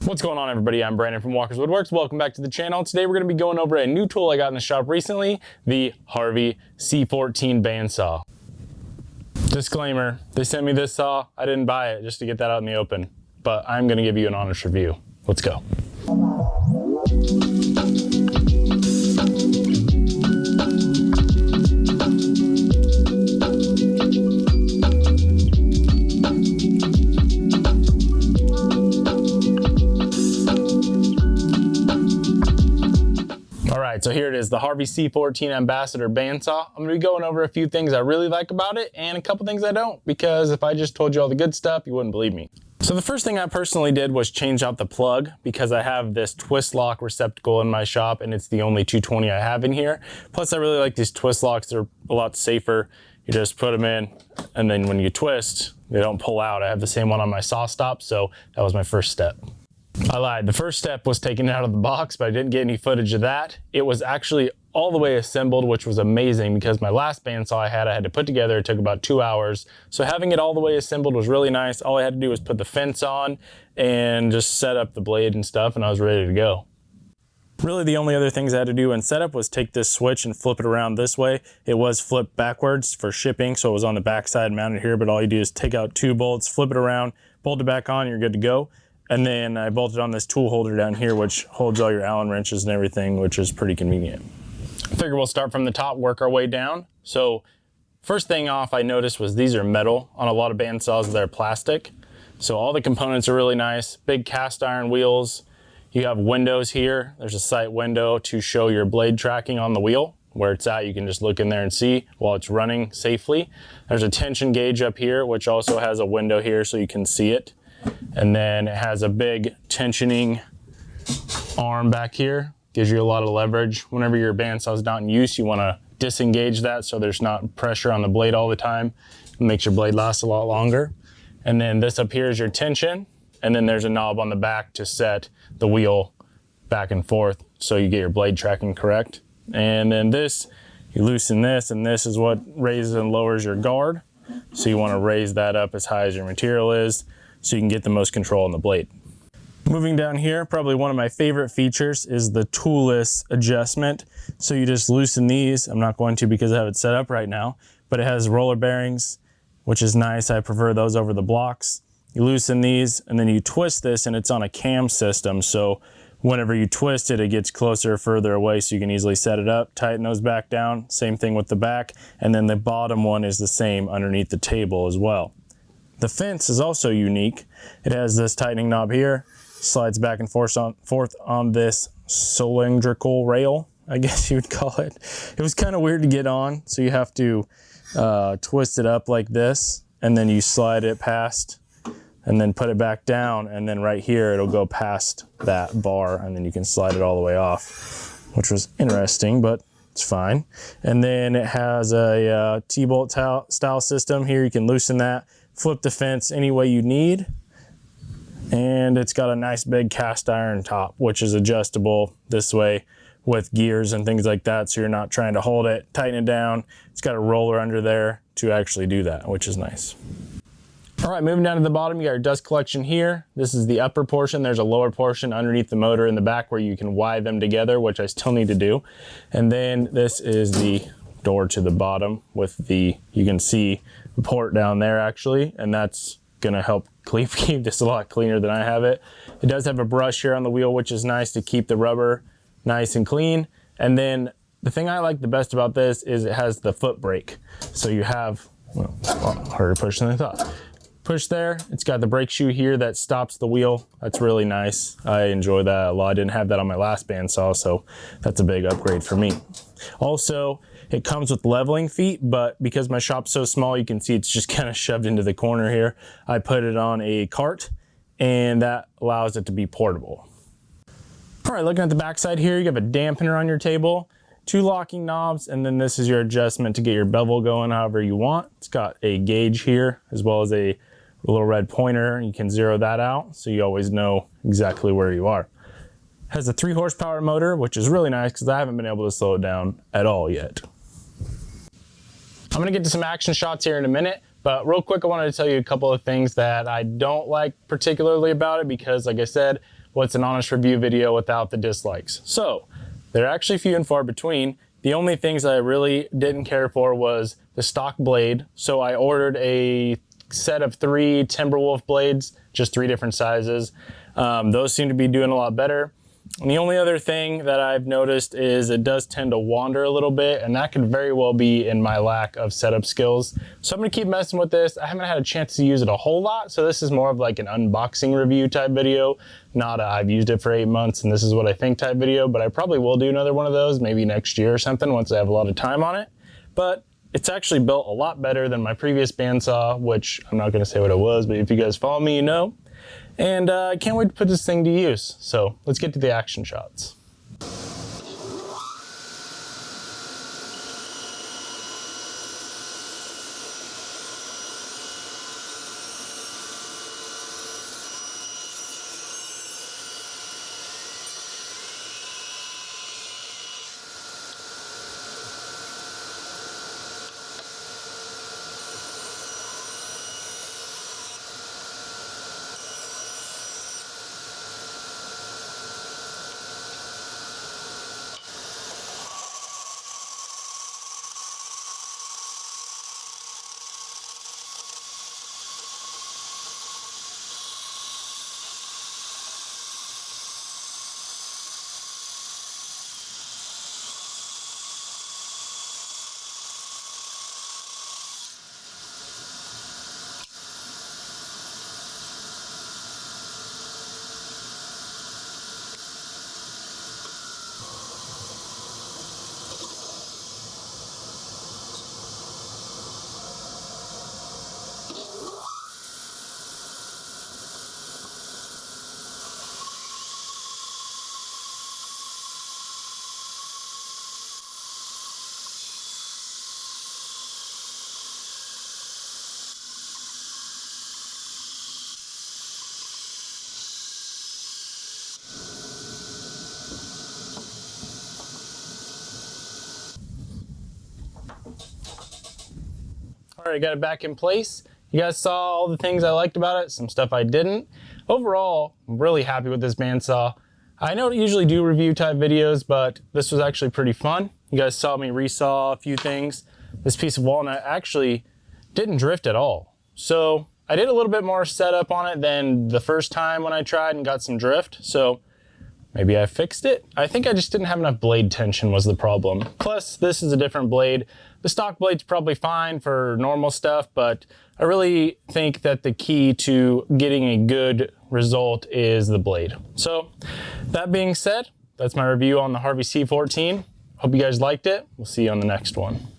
What's going on, everybody? I'm Brandon from Walker's Woodworks. Welcome back to the channel. Today we're going to be going over a new tool I got in the shop recently, the Harvey C14 bandsaw. Disclaimer, they sent me this saw. I didn't buy it, just to get that out in the open, but I'm going to give you an honest review. Let's go. So here it is, the Harvey C14 Ambassador bandsaw. I'm gonna be going over a few things I really like about it and a couple things I don't, because if I just told you all the good stuff, you wouldn't believe me. So the first thing I personally did was change out the plug, because I have this twist lock receptacle in my shop and it's the only 220 I have in here. Plus I really like these twist locks, they're a lot safer. You just put them in and then when you twist, they don't pull out. I have the same one on my saw stop, so that was my first step. I lied. The first step was taking it out of the box, but I didn't get any footage of that. It was actually all the way assembled, which was amazing because my last bandsaw I had to put together. It took about 2 hours. So having it all the way assembled was really nice. All I had to do was put the fence on and just set up the blade and stuff, and I was ready to go. Really the only other things I had to do in setup was take this switch and flip it around this way. It was flipped backwards for shipping, so it was on the back side mounted here, but all you do is take out 2 bolts, flip it around, bolt it back on, you're good to go. And then I bolted on this tool holder down here, which holds all your Allen wrenches and everything, which is pretty convenient. I figure we'll start from the top, work our way down. So first thing off I noticed was these are metal. On a lot of bandsaws, they're plastic. So all the components are really nice. Big cast iron wheels. You have windows here. There's a sight window to show your blade tracking on the wheel. Where it's at, you can just look in there and see while it's running safely. There's a tension gauge up here, which also has a window here so you can see it. And then it has a big tensioning arm back here. Gives you a lot of leverage. Whenever your bandsaw is not in use, you want to disengage that so there's not pressure on the blade all the time. It makes your blade last a lot longer. And then this up here is your tension. And then there's a knob on the back to set the wheel back and forth so you get your blade tracking correct. And then this, you loosen this, and this is what raises and lowers your guard. So you want to raise that up as high as your material is, so you can get the most control on the blade. Moving down here, probably one of my favorite features is the toolless adjustment. So you just loosen these. I'm not going to because I have it set up right now, but it has roller bearings, which is nice. I prefer those over the blocks. You loosen these and then you twist this, and it's on a cam system. So whenever you twist it, it gets closer or further away, so you can easily set it up, tighten those back down. Same thing with the back. And then the bottom one is the same underneath the table as well. The fence is also unique. It has this tightening knob here, slides back and forth on this cylindrical rail, I guess you would call it. It was kind of weird to get on, so you have to twist it up like this, and then you slide it past, and then put it back down, and then right here it'll go past that bar, and then you can slide it all the way off, which was interesting, but it's fine. And then it has a T-bolt style system here. You can loosen that, flip the fence any way you need, and it's got a nice big cast iron top, which is adjustable this way with gears and things like that, so you're not trying to hold it, tighten it down. It's got a roller under there to actually do that, which is nice. All right, moving down to the bottom, you got your dust collection here. This is the upper portion. There's a lower portion underneath the motor in the back where you can wire them together, which I still need to do. And then this is the door to the bottom with the, you can see the port down there actually, and that's gonna help keep this a lot cleaner than I have it. It does have a brush here on the wheel, which is nice to keep the rubber nice and clean. And then the thing I like the best about this is it has the foot brake. So you have, well, a lot harder to push than I thought. Push there, it's got the brake shoe here that stops the wheel. That's really nice. I enjoy that a lot. I didn't have that on my last bandsaw, so that's a big upgrade for me. Also, it comes with leveling feet, but because my shop's so small, you can see it's just kind of shoved into the corner here. I put it on a cart, and that allows it to be portable. All right, looking at the back side here, you have a dampener on your table, 2 locking knobs, and then this is your adjustment to get your bevel going however you want. It's got a gauge here, as well as a little red pointer. You can zero that out, so you always know exactly where you are. Has a 3 horsepower motor, which is really nice because I haven't been able to slow it down at all yet. I'm gonna get to some action shots here in a minute, but real quick, I wanted to tell you a couple of things that I don't like particularly about it because, like I said, what's an honest review video without the dislikes. So they're actually few and far between. The only things I really didn't care for was the stock blade. So I ordered a set of 3 Timberwolf blades, just 3 different sizes. Those seem to be doing a lot better. And the only other thing that I've noticed is it does tend to wander a little bit, and that could very well be in my lack of setup skills. So I'm gonna keep messing with this. I haven't had a chance to use it a whole lot, so this is more of like an unboxing review type video, not a I've used it for 8 months and this is what I think type video, but I probably will do another one of those maybe next year or something once I have a lot of time on it. But it's actually built a lot better than my previous bandsaw, which I'm not gonna say what it was, but if you guys follow me, you know. And I can't wait to put this thing to use. So let's get to the action shots. All right, I got it back in place. You guys saw all the things I liked about it, some stuff I didn't. Overall, I'm really happy with this bandsaw. I don't usually do review type videos, but this was actually pretty fun. You guys saw me resaw a few things. This piece of walnut actually didn't drift at all. So I did a little bit more setup on it than the first time when I tried and got some drift. So maybe I fixed it. I think I just didn't have enough blade tension was the problem. Plus, this is a different blade. The stock blade's probably fine for normal stuff, but I really think that the key to getting a good result is the blade. So that being said, that's my review on the Harvey C14. Hope you guys liked it. We'll see you on the next one.